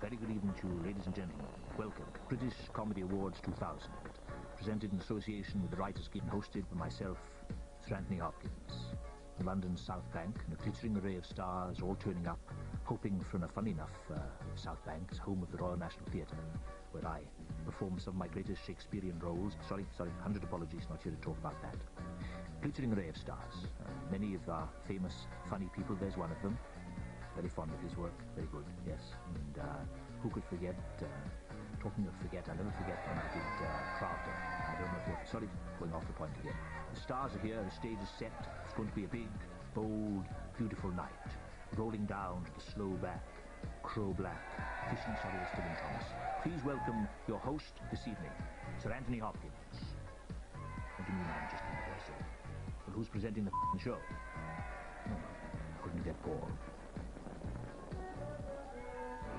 Very good evening to you, ladies and gentlemen. Welcome. British Comedy Awards 2000. Presented in association with the Writers' Guild, hosted by myself, Sir Anthony Hopkins. In London's South Bank, and a glittering array of stars all turning up, hoping for a funny enough South Bank, home of the Royal National Theatre, where I perform some of my greatest Shakespearean roles. Sorry, 100 apologies, not here to talk about that. Glittering array of stars. Many of our famous, funny people. There's one of them. Very fond of his work. Very good, yes. And who could forget, talking of forget, I'll never forget when I did Crowder. I don't know if you're, sorry, going off the point again. The stars are here, the stage is set. It's going to be a big, bold, beautiful night. Rolling down to the slow back, crow black, fishing shadow of Stephen Thomas. Please welcome your host this evening, Sir Anthony Hopkins. What do you mean I'm just in there, sir? Well, who's presenting the show? Oh, couldn't get Paul.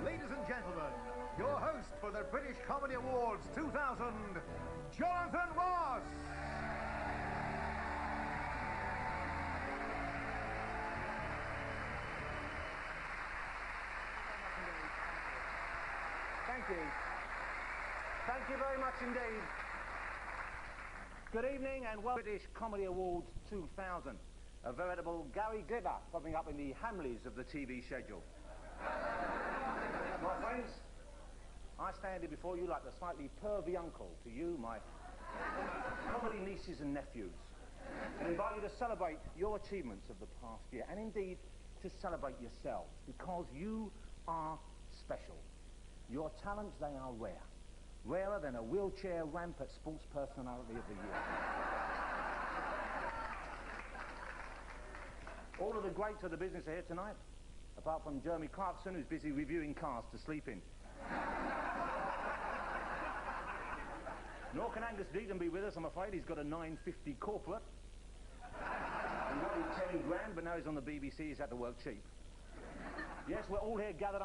Ladies and gentlemen, your host for the British Comedy Awards 2000, Jonathan Ross! Thank you. Thank you very much indeed. Good evening and welcome to the British Comedy Awards 2000. A veritable Gary Glitter popping up in the Hamleys of the TV schedule. My friends, I stand here before you like the slightly pervy uncle to you, my comedy nieces and nephews, and invite you to celebrate your achievements of the past year, and indeed to celebrate yourselves, because you are special. Your talents, they are rare. Rarer than a wheelchair ramp at Sports Personality of the Year. All of the greats of the business are here tonight, apart from Jeremy Clarkson, who's busy reviewing cars to sleep in. Nor can Angus Deaton be with us, I'm afraid. He's got a 950 corporate. He wanted 10 grand, but now he's on the BBC, he's had to work cheap. Yes, we're all here gathered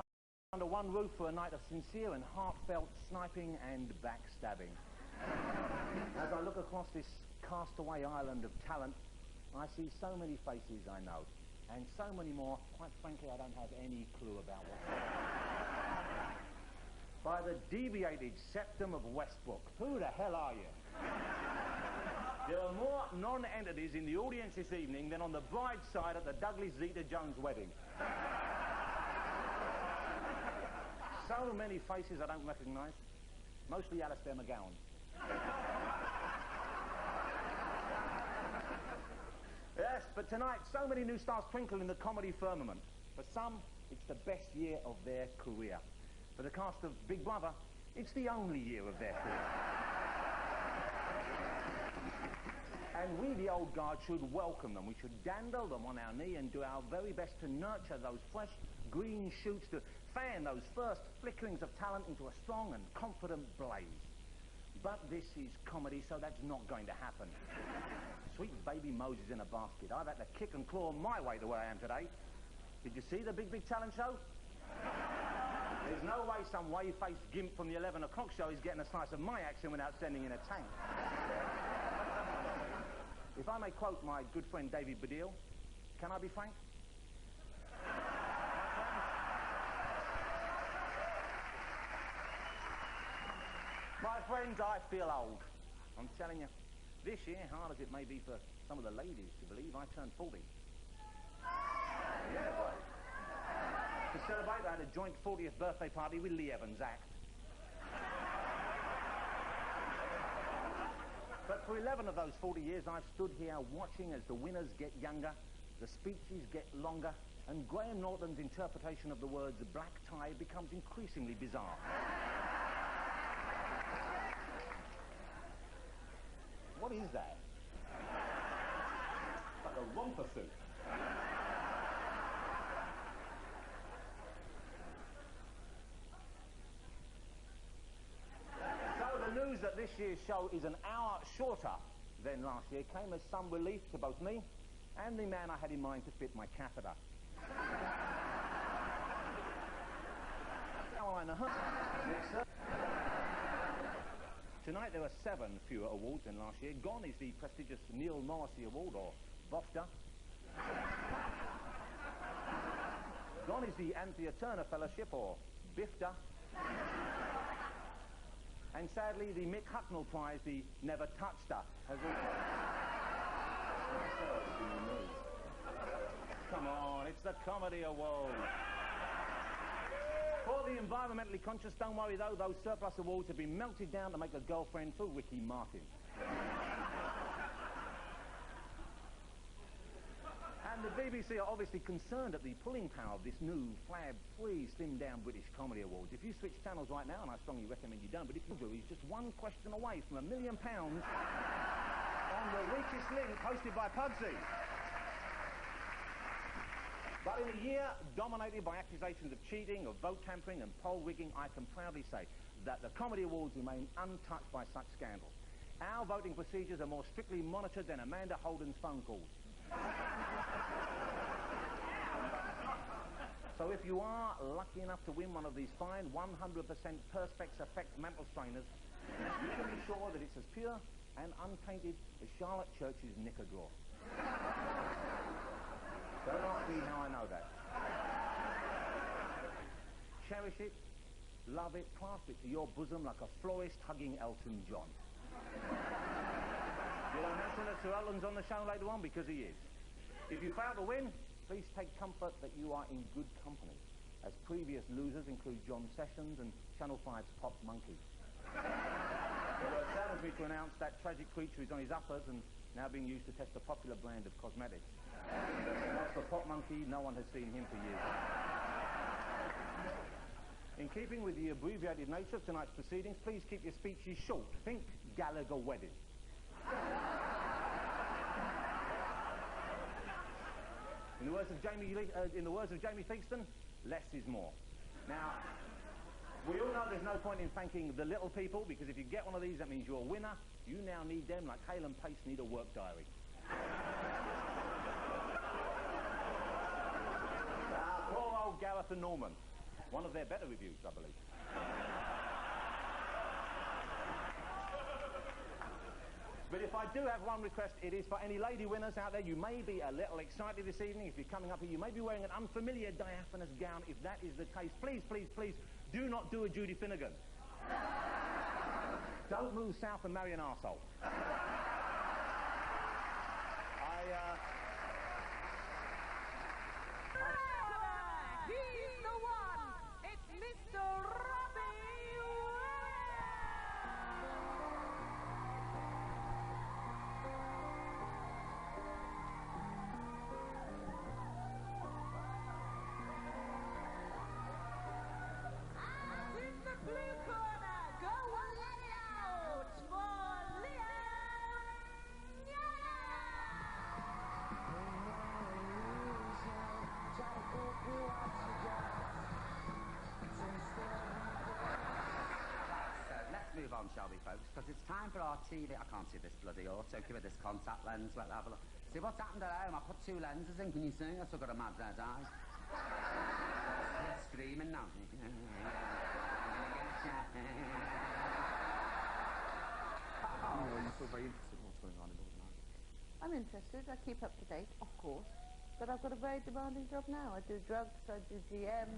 under one roof for a night of sincere and heartfelt sniping and backstabbing. As I look across this castaway island of talent, I see so many faces I know, and so many more, quite frankly, I don't have any clue about whatsoever. By the deviated septum of Westbrook, who the hell are you? There are more non-entities in the audience this evening than on the bride's side at the Douglas Zeta-Jones wedding. So many faces I don't recognise, mostly Alistair McGowan. Yes, but tonight, so many new stars twinkle in the comedy firmament. For some, it's the best year of their career. For the cast of Big Brother, it's the only year of their career. And we, the old guard, should welcome them. We should dandle them on our knee and do our very best to nurture those fresh green shoots, to fan those first flickerings of talent into a strong and confident blaze. But this is comedy, so that's not going to happen. Sweet baby Moses in a basket. I've had to kick and claw my way to where I am today. Did you see the Big Talent show? There's no way some wave-faced gimp from the 11 o'clock show is getting a slice of my action without sending in a tank. If I may quote my good friend David Baddiel, can I be frank? My friends, I feel old. I'm telling you, this year, hard as it may be for some of the ladies to believe, I turned 40. Yeah, boy. To celebrate, I had a joint 40th birthday party with Lee Evans' act. But for 11 of those 40 years, I've stood here watching as the winners get younger, the speeches get longer, and Graham Norton's interpretation of the words black tie becomes increasingly bizarre. What is that? Like a romper suit. So the news that this year's show is an hour shorter than last year came as some relief to both me and the man I had in mind to fit my catheter. Tonight there are 7 fewer awards than last year. Gone is the prestigious Neil Morrissey Award, or BOFTA. Gone is the Anthea Turner Fellowship, or BIFTA. And sadly, the Mick Hucknall Prize, the Never Touched Her, has also... Come on, it's the Comedy Award. For the environmentally conscious, don't worry though, those surplus awards have been melted down to make a girlfriend for Ricky Martin. And the BBC are obviously concerned at the pulling power of this new flab-free, slimmed-down British Comedy Awards. If you switch channels right now, and I strongly recommend you don't, but if you do, he's just one question away from £1 million on the weakest link hosted by Pudsey. But in a year dominated by accusations of cheating, of vote tampering and poll rigging, I can proudly say that the Comedy Awards remain untouched by such scandal. Our voting procedures are more strictly monitored than Amanda Holden's phone calls. So if you are lucky enough to win one of these fine 100% Perspex Effect mantle strainers, you can be sure that it's as pure and untainted as Charlotte Church's knicker drawer. Don't ask me how I know that. Cherish it, love it, clasp it to your bosom like a florist hugging Elton John. Will I mention that Sir Elton's on the show later on? Because he is. If you fail to win, please take comfort that you are in good company, as previous losers include John Sessions and Channel 5's Pop Monkey. It saddens me to announce that tragic creature is on his uppers and now being used to test a popular brand of cosmetics. As for Pop Monkey, no one has seen him for years. In keeping with the abbreviated nature of tonight's proceedings, please keep your speeches short. Think Gallagher wedding. In the words of Jamie Theakston, less is more. Now, we all know there's no point in thanking the little people, because if you get one of these, that means you're a winner. You now need them like Hale and Pace need a work diary. Poor old Gareth and Norman. One of their better reviews, I believe. But if I do have one request, it is for any lady winners out there. You may be a little excited this evening. If you're coming up here, you may be wearing an unfamiliar diaphanous gown. If that is the case, please, please, please, do not do a Judy Finnegan. Don't move south and marry an arsehole. He's the one! It's Mr. Robbie And in the blue corner, go on out for Liam! Let's move on, shall we, folks? Because it's time for our TV. I can't see this bloody auto. Give it this contact lens. Well, have a look. See what's happened at home? I put 2 lenses in. Can you see? I've still got a mad red eye. It's screaming now. I'm still very interested in what's going on in Northern Ireland. I'm interested. I keep up to date, of course. But I've got a very demanding job now. I do drugs, I do GM.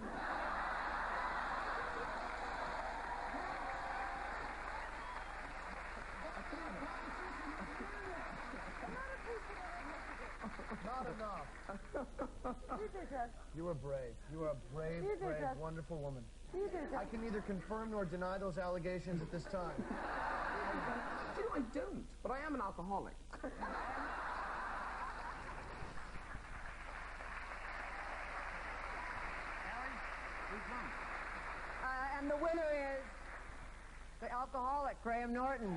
Not enough. You do drugs. You are brave. You are a brave, You do brave, drugs. wonderful woman. You do I drugs. can neither confirm nor deny those allegations at this time. Do you know, I don't, but I am an alcoholic. And the winner is the alcoholic, Graham Norton.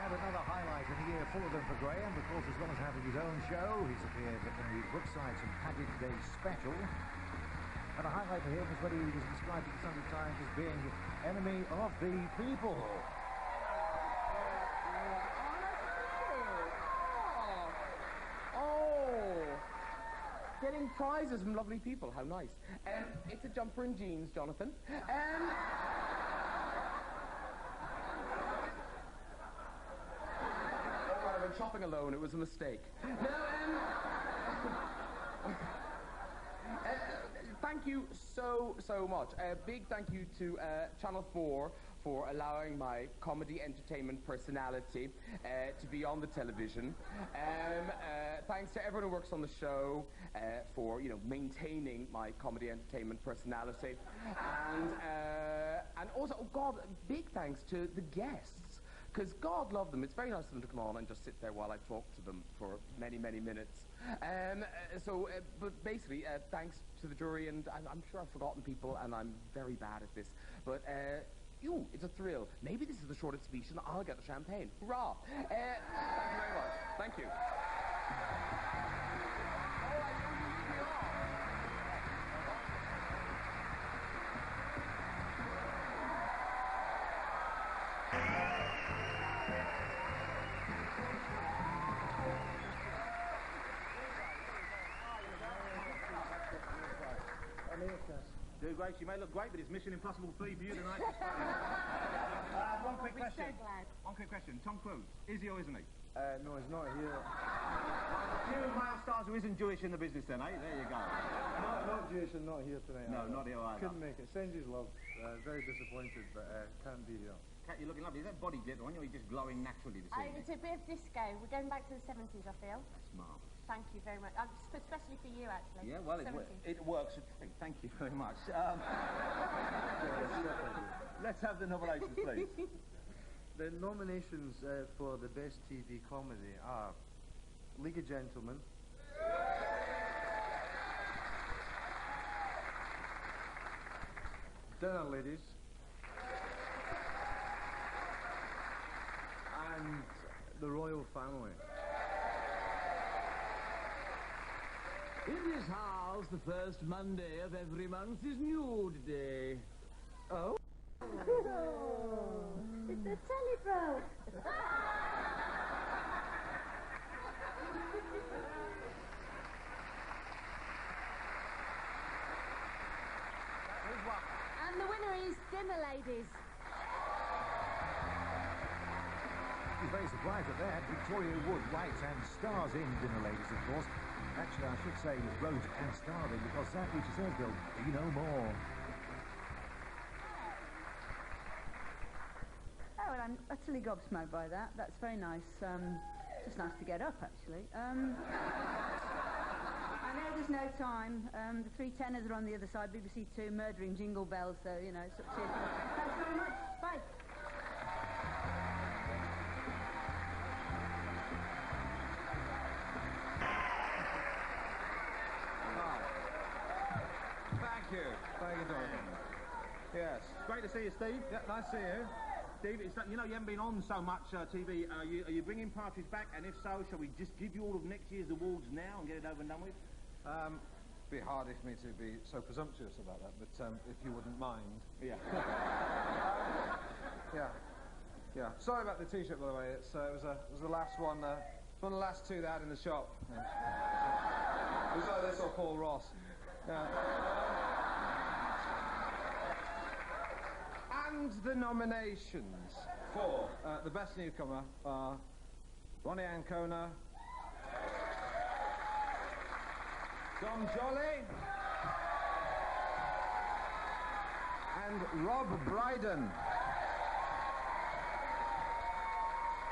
And another highlight in a year full of them for Graham, because as well as having his own show, he's appeared in the Brooksides and Paget Day special. And a highlight for him was when he was described in the Sunday Times as being enemy of the people. Oh, getting prizes from lovely people. How nice. It's a jumper and jeans, Jonathan. I went shopping alone. It was a mistake. No, thank you so much. A big thank you to Channel 4 for allowing my comedy entertainment personality to be on the television. Thanks to everyone who works on the show for, you know, maintaining my comedy entertainment personality. And also, oh God, big thanks to the guests. Because God love them. It's very nice of them to come on and just sit there while I talk to them for many, many minutes. But basically, thanks to the jury, and I'm sure I've forgotten people, and I'm very bad at this. But, it's a thrill. Maybe this is the shortest speech, and I'll get the champagne. Hurrah! Thank you very much. Thank you. Do great. You may look great, but it's Mission Impossible 3 for you tonight. One quick question. So glad. One quick question. Tom Cruise, is he or isn't he? No, he's not here. Few male stars who isn't Jewish in the business then, eh? There you go. Not Jewish and not here tonight. No, not here either. Couldn't make it. Sends his love. Very disappointed, but can't be here. Kat, you're looking lovely. Is that body glitter on you, or are you just glowing naturally this evening? It's a bit of disco. We're going back to the 70s, I feel. That's marvellous. Thank you very much. Especially for you, actually. Yeah, well, it 70s. works. Thank you very much. Let's have the nominations, please. The nominations for the best TV comedy are League of Gentlemen, Dinner Ladies, and The Royal Family. In this house, the first Monday of every month is nude day. Oh? It's a telephone. And the winner is Dinner Ladies. I was very surprised at that. Victoria Wood writes and stars in Dinner Ladies, of course. Actually, I should say wrote and starred in, because sadly she says there'll be no more. Oh, well, I'm utterly gobsmacked by that. That's very nice. Just nice to get up, actually. I know there's no time. The 3 tenors are on the other side, BBC 2, murdering Jingle Bells, so, you know, it's up to you. Thanks very much. Bye. Thank you, Jonathan. Yes. Great to see you, Steve. Yeah, nice to see you. Steve, you know you haven't been on so much TV. Are you bringing Partridge back? And if so, shall we just give you all of next year's awards now and get it over and done with? It'd be hard for me to be so presumptuous about that, but if you wouldn't mind. Yeah. Yeah. Sorry about the T-shirt, by the way. It was the last one. It's one of the last 2 they had in the shop. Yeah. It was like this or Paul Ross. Yeah. And the nominations for the best newcomer are Ronnie Ancona, Dom Jolly, and Rob Brydon.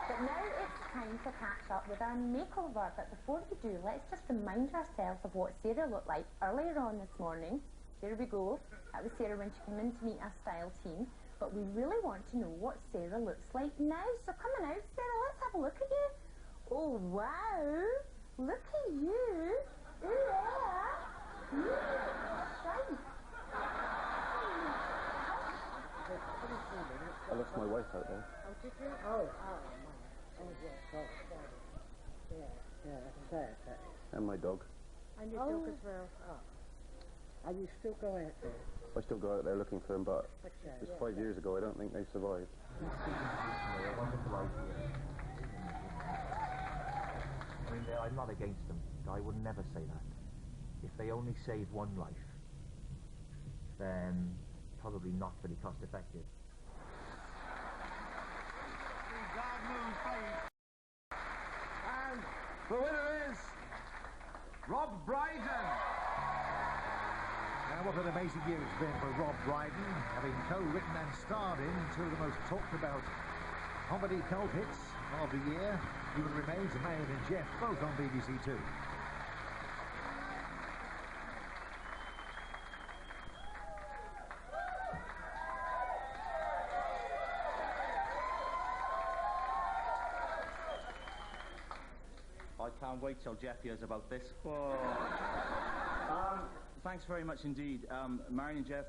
But now it's time to catch up with our makeover. But before we do, let's just remind ourselves of what Sarah looked like earlier on this morning. Here we go. That was Sarah when she came in to meet our style team. But we really want to know what Sarah looks like now. So come on out, Sarah, let's have a look at you. Oh, wow. Look at you. Yeah. Shite. I left my wife out there. Oh, did you? Oh, my. Oh, yes, yeah, I can say it. And my dog. And your dog as well. Oh. And you still go out there? I still go out there looking for them, but just 5 years ago, I don't think they survived. I mean, I'm not against them. I would never say that. If they only save one life, then probably not very cost effective. And the winner is Rob Brydon. Now, what an amazing year it's been for Rob Brydon, having co-written and starred in two of the most talked about comedy cult hits of the year, Human Remains and Marion and Jeff, both on BBC Two. I can't wait till Jeff hears about this. Thanks very much indeed. Marion and Jeff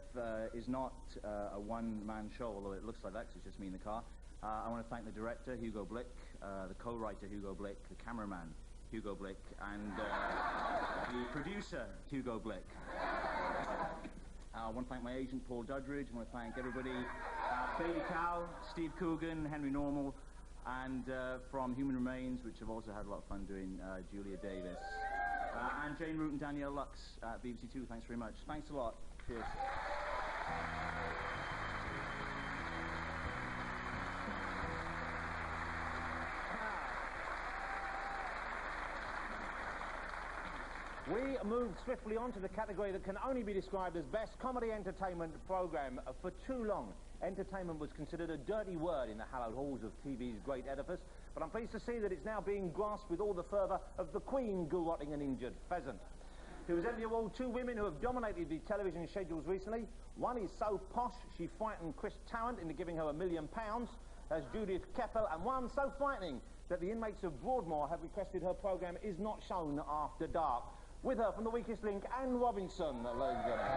is not a one-man show, although it looks like that 'cause it's just me in the car. I want to thank the director, Hugo Blick, the co-writer, Hugo Blick, the cameraman, Hugo Blick, and the producer, Hugo Blick. I want to thank my agent, Paul Dudridge. I want to thank everybody, Baby Cow, Steve Coogan, Henry Normal, and from Human Remains, which I've also had a lot of fun doing, Julia Davis. And Jane Root and Danielle Lux at BBC Two, thanks very much. Thanks a lot. Cheers. We move swiftly on to the category that can only be described as Best Comedy Entertainment Programme. For too long, entertainment was considered a dirty word in the hallowed halls of TV's great edifice, but I'm pleased to see that it's now being grasped with all the fervour of the Queen garrotting an injured pheasant. To present the award, two women who have dominated the television schedules recently. One is so posh she frightened Chris Tarrant into giving her £1 million, as Judith Keppel, and one so frightening that the inmates of Broadmoor have requested her programme is not shown after dark. With her from The Weakest Link, Anne Robinson, ladies and gentlemen.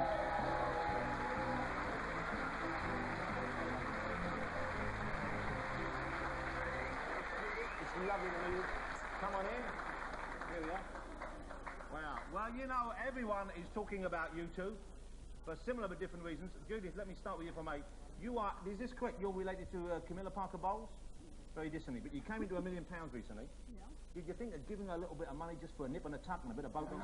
It's lovely to meet you. Come on in. Here we are. Wow. Well, you know, everyone is talking about you two for similar but different reasons. Judith, let me start with you for mate. You are, is this correct, you're related to Camilla Parker Bowles? Very distantly, but you came into £1 million recently. Yeah. Did you think of giving her a little bit of money just for a nip and a tuck and a bit of Botox?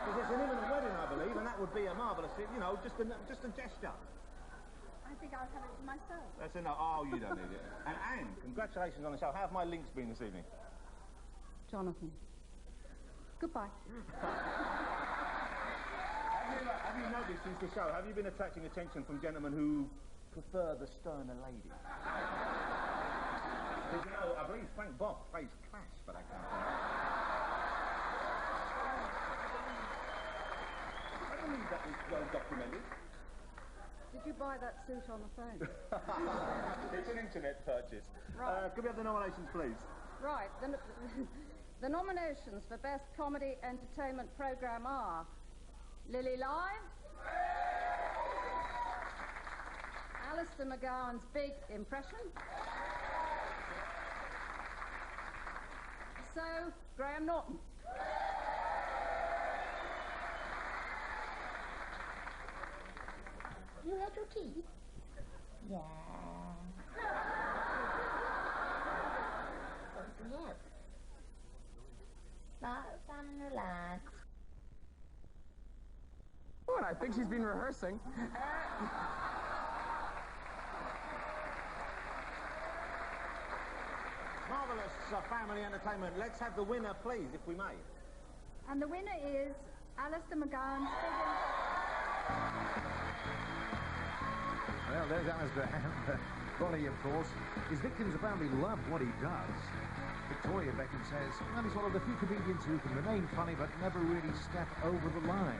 Because it's an imminent wedding, I believe, and that would be a marvellous, you know, just a gesture. I think I'll have it for myself. That's enough. Oh, you don't need it. And Anne, congratulations on the show. How have my links been this evening? Jonathan. Goodbye. Have you noticed since the show, have you been attracting attention from gentlemen who prefer the sterner lady? Because, you know, I believe Frank Boff plays Clash for that kind of thing. I believe that is well documented. Did you buy that suit on the phone? It's an internet purchase. Right. Could we have the nominations, please? Right. The nominations for Best Comedy Entertainment Programme are Lily Live, Alistair McGowan's Big Impression, So, Graham Norton. You had your tea? Yeah. What do you have? Lots and relax. Oh, and I think she's been rehearsing. Marvellous family entertainment. Let's have the winner, please, if we may. And the winner is Alistair McGowan's Big Impression. Well, there's Alistair and Ronnie, of course. His victims apparently love what he does. Victoria Beckham says, well, he's one of the few comedians who can remain funny but never really step over the line.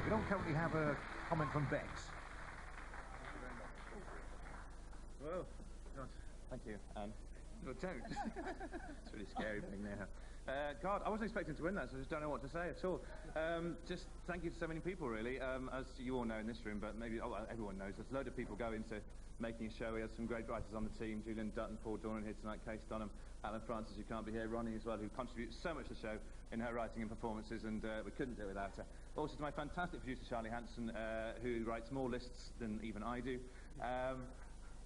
We don't currently have a comment from Bex. Well, God, thank you, Anne. No, don't. It's really scary being there. God, I wasn't expecting to win that, so I just don't know what to say at all. Just thank you to so many people, really. As you all know in this room, but maybe everyone knows, there's a load of people go into making a show. We had some great writers on the team, Julian Dutton, Paul Dornan here tonight, Case Dunham, Alan Francis, who can't be here, Ronnie as well, who contributes so much to the show in her writing and performances, and we couldn't do it without her. Also to my fantastic producer, Charlie Hanson, who writes more lists than even I do.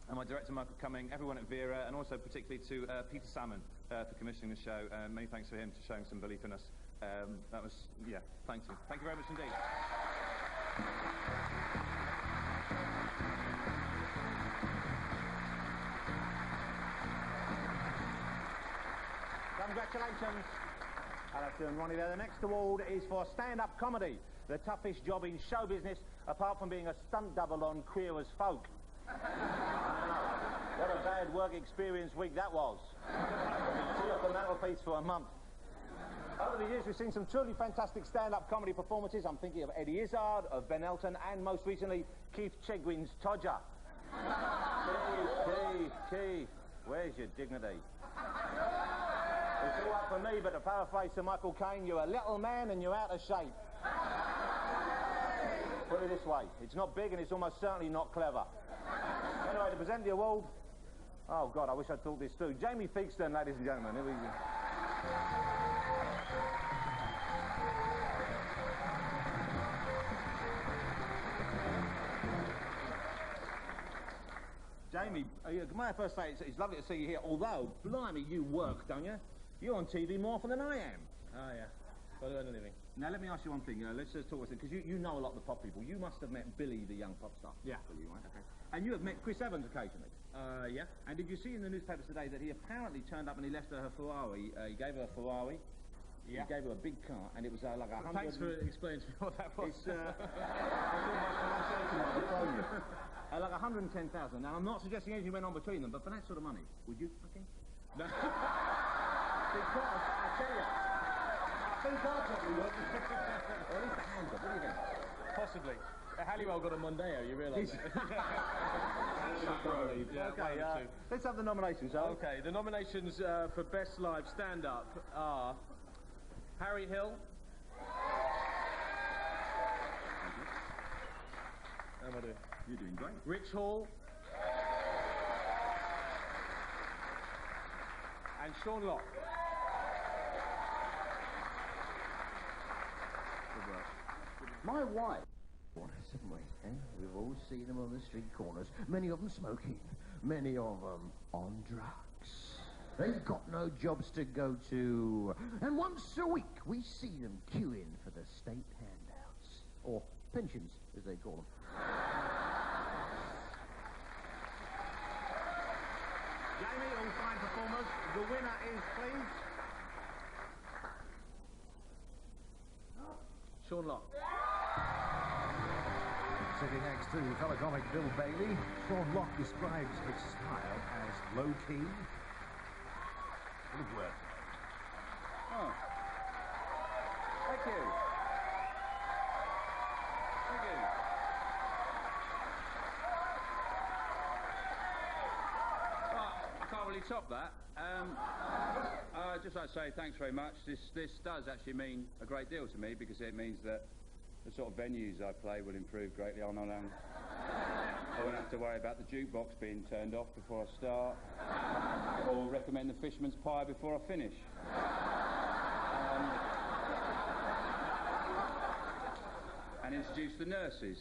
And my director, Michael Cumming, everyone at Vera, and also particularly to Peter Salmon for commissioning the show. Many thanks for him for showing some belief in us. That was, yeah, thank you. Thank you very much indeed. Congratulations. Alistair and Ronnie there. The next award is for stand-up comedy, the toughest job in show business, apart from being a stunt double on Queer as Folk. What a bad work experience week that was. Put up the mantelpiece for a month. Over the years, we've seen some truly fantastic stand-up comedy performances. I'm thinking of Eddie Izzard, of Ben Elton, and most recently, Keith Chegwin's Todger. Keith, where's your dignity? It's all up for me, but to paraphrase Sir Michael Caine, you're a little man and you're out of shape. Put it this way, it's not big and it's almost certainly not clever. Anyway, to present the award, oh God, I wish I'd thought this through. Jamie Theakston, ladies and gentlemen. Here we go. Jamie, may I first say it's lovely to see you here, although, blimey, you work, don't you? You're on TV more often than I am. Oh, yeah. Got to earn a living. Now, let me ask you one thing. Let's just talk about it, because you know a lot of the pop people. You must have met Billy, the young pop star. Yeah. Billy, right? Okay. And you have met Chris Evans occasionally. Yeah. And did you see in the newspapers today that he apparently turned up and he left her Ferrari? He gave her a Ferrari. Yeah. He gave her a big car, and it was like 100... Thanks for explaining to me what that was. It's, like 110,000. Now, I'm not suggesting anything went on between them, but for that sort of money, would you fucking... No. Because, I tell you, I think I'll probably would. Or at least a hand job, what do you think? Possibly. Halliwell got a Mondeo, you realise that? Yeah, okay, let's have the nominations, shall we? Okay, the nominations for Best Live Stand-Up are Harry Hill. How am I doing? You're doing great. Rich Hall. And Sean Locke. Good work. My wife. What haven't we? Eh? We've all seen them on the street corners. Many of them smoking. Many of them on drugs. They've got no jobs to go to. And once a week, we see them queuing for the state handouts. Or pensions, as they call them. Jamie, all fine performers. The winner is, please... Sean Locke. Sitting next to fellow comic Bill Bailey, Sean Locke describes his style as low-key. Full of work. Oh. Thank you. Thank you. Well, I can't really top that. Just like to say thanks very much. This does actually mean a great deal to me, because it means that the sort of venues I play will improve greatly. I won't have to worry about the jukebox being turned off before I start, or recommend the Fisherman's Pie before I finish. And introduce the nurses.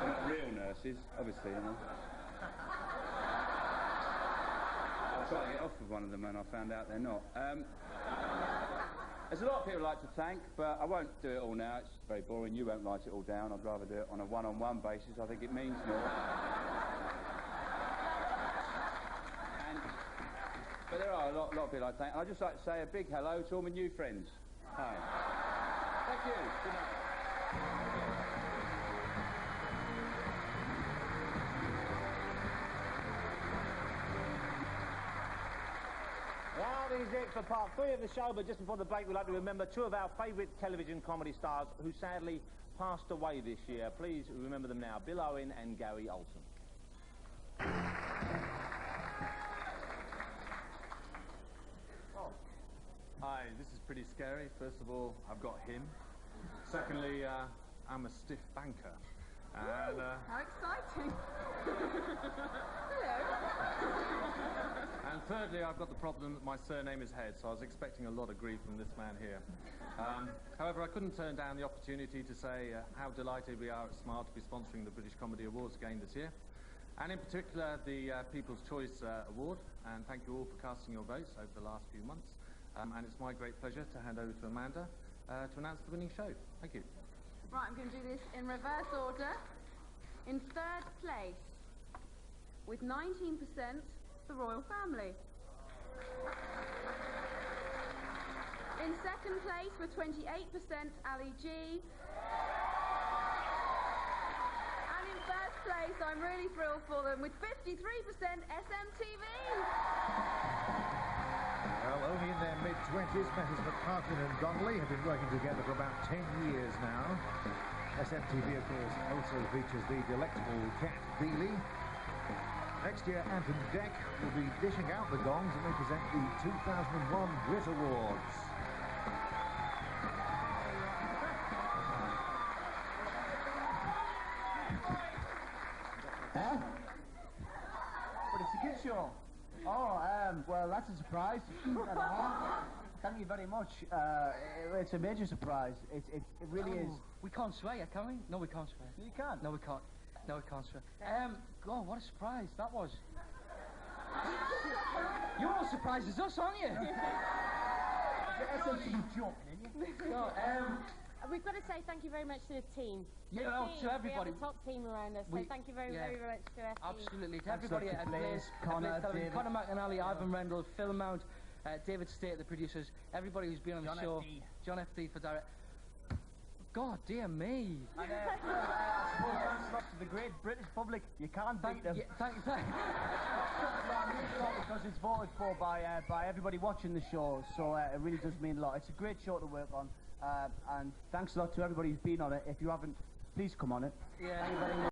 They're not real nurses, obviously, you know. I tried to get off with one of them and I found out they're not. There's a lot of people I'd like to thank, but I won't do it all now. It's very boring. You won't write it all down. I'd rather do it on a one-on-one basis. I think it means more. But there are a lot of people I'd thank. I'd just like to say a big hello to all my new friends. Hi. Thank you. Good night. That is it for part 3 of the show, but just before the break, we'd like to remember two of our favourite television comedy stars who sadly passed away this year. Please remember them now, Bill Owen and Gary Olson. Oh. Hi, this is pretty scary. First of all, I've got him. Secondly, I'm a stiff banker. And, how exciting. Hello. And thirdly, I've got the problem that my surname is Head, so I was expecting a lot of grief from this man here. However, I couldn't turn down the opportunity to say how delighted we are at Smart to be sponsoring the British Comedy Awards again this year, and in particular the People's Choice Award, and thank you all for casting your votes over the last few months. And it's my great pleasure to hand over to Amanda to announce the winning show. Thank you. Right, I'm going to do this in reverse order. In third place, with 19%, the Royal Family. In second place with 28%, Ali G. And in first place, I'm really thrilled for them, with 53% SMTV. Well, only in their mid-20s, Messrs McPartlin and Donnelly have been working together for about 10 years now. SMTV, of course, also features the delectable cat Beely. Next year, Ant and Dec will be dishing out the gongs and they present the 2001 Brit Awards. But it's a good show. Oh, well, that's a surprise. Thank you very much. It's a major surprise. It really is. We can't swear, can we? No, we can't swear. You can't? No, we can't. No, we can't swear. God, what a surprise that was. You're all surprised as us, aren't you? We've got to say thank you very much to the team. Yeah, to everybody. We have a top team around us, so thank you very, very much to our team. Absolutely. To everybody at Blaze, Connor McAnally, Ivan Rendell, Phil Mount, David State, the producers, everybody who's been on the show. John F.D. for direct. God dear me. And I suppose thanks a lot to the great British public. You can't beat them. Thank you. Because it's voted for by everybody watching the show, so it really does mean a lot. It's a great show to work on, and thanks a lot to everybody who's been on it. If you haven't, please come on it. Yeah.